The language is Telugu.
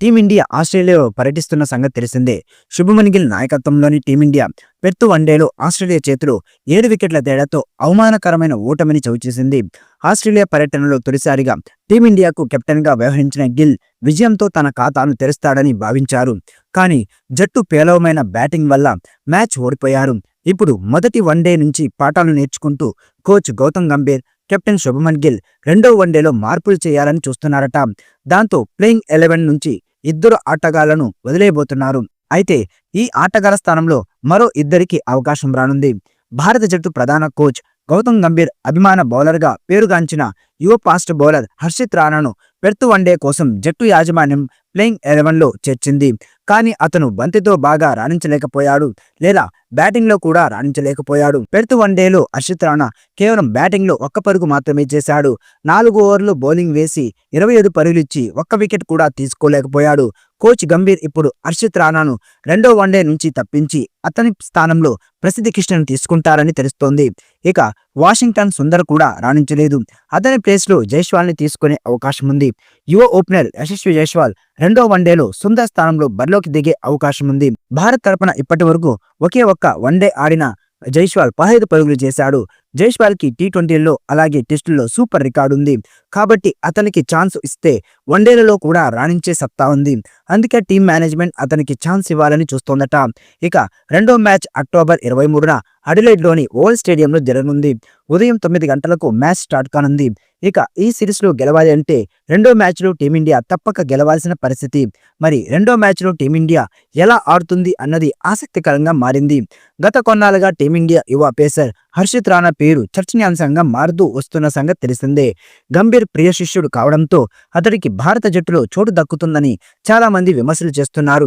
టీమిండియా ఆస్ట్రేలియాలో పర్యటిస్తున్న సంగతి తెలిసిందే. శుభమన్ గిల్ నాయకత్వంలోని టీమిండియా పెర్త్ వన్డేలో ఆస్ట్రేలియా చేతిలో 7 వికెట్ల తేడాతో అవమానకరమైన ఓటమిని చవిచూసింది. ఆస్ట్రేలియా పర్యటనలో తొలిసారిగా టీమిండియాకు కెప్టెన్గా వ్యవహరించిన గిల్ విజయంతో తన ఖాతాను తెరుస్తాడని భావించారు. కానీ జట్టు పేలవమైన బ్యాటింగ్ వల్ల మ్యాచ్ ఓడిపోయారు. ఇప్పుడు మొదటి వన్డే నుంచి పాఠాలు నేర్చుకుంటూ కోచ్ గౌతమ్ గంభీర్, కెప్టెన్ శుభమన్ గిల్ రెండో వన్డేలో మార్పులు చేయాలని చూస్తున్నారట. దాంతో ప్లేయింగ్ 11 నుంచి 2 ఆటగాళ్లను వదిలేయబోతున్నారు. అయితే ఈ ఆటగాళ్ల స్థానంలో మరో 2కి అవకాశం రానుంది. భారత జట్టు ప్రధాన కోచ్ గౌతమ్ గంభీర్ అభిమాన బౌలర్గా పేరుగాంచిన యువ ఫాస్ట్ బౌలర్ హర్షిత్ రాణాను పెర్త్ వన్డే కోసం జట్టు యాజమాన్యం ప్లేయింగ్ 11లో చేర్చింది. కానీ అతను బంతితో బాగా రాణించలేకపోయాడు, లేదా బ్యాటింగ్లో కూడా రాణించలేకపోయాడు. పెర్త్ వన్డేలో హర్షిత్ రాణా కేవలం బ్యాటింగ్లో 1 పరుగు మాత్రమే చేశాడు. 4 ఓవర్లు బౌలింగ్ వేసి 25 పరుగులిచ్చి 1 వికెట్ కూడా తీసుకోలేకపోయాడు. కోచ్ గంభీర్ ఇప్పుడు హర్షిత్ రాణాను రెండో వన్డే నుంచి తప్పించి అతని స్థానంలో ప్రసిద్ధి కిషన్ను తీసుకుంటారని తెలుస్తోంది. ఇక వాషింగ్టన్ సుందర్ కూడా రాణించలేదు. అతని ప్లేస్లో జైస్వాల్ని తీసుకునే అవకాశం ఉంది. యువ ఓపెనర్ యశస్వి జైస్వాల్ రెండో వన్డేలో సుందర్ స్థానంలో బరిలోకి దిగే అవకాశం ఉంది. భారత్ తరపున ఇప్పటి వరకు ఒకే ఒక్క వన్డే ఆడిన జైస్వాల్ 15 పరుగులు చేశాడు. జైస్వాల్కి టీ20ల్లో అలాగే టెస్టుల్లో సూపర్ రికార్డు ఉంది. కాబట్టి అతనికి ఛాన్స్ ఇస్తే వన్డేలలో కూడా రాణించే సత్తా ఉంది. అందుకే టీం మేనేజ్మెంట్ అతనికి ఛాన్స్ ఇవ్వాలని చూస్తోందట. ఇక రెండో మ్యాచ్ అక్టోబర్ 23న అడిలైడ్లోని ఓవల్ స్టేడియంలో జరగనుంది. ఉదయం 9 గంటలకు మ్యాచ్ స్టార్ట్ కానుంది. ఇక ఈ సిరీస్లో గెలవాలి అంటే రెండో మ్యాచ్లో టీమిండియా తప్పక గెలవాల్సిన పరిస్థితి. మరి రెండో మ్యాచ్లో టీమిండియా ఎలా ఆడుతుంది అన్నది ఆసక్తికరంగా మారింది. గత కొన్నాళ్ళుగా టీమిండియా యువ పేసర్ హర్షిత్ రాణా పేరు చర్చనీయాంశంగా మారుతూ వస్తున్న సంగతి తెలిసిందే. గంభీర్ ప్రియ శిష్యుడు కావడంతో అతడికి భారత జట్టులో చోటు దక్కుతుందని చాలా మంది విమర్శలు చేస్తున్నారు.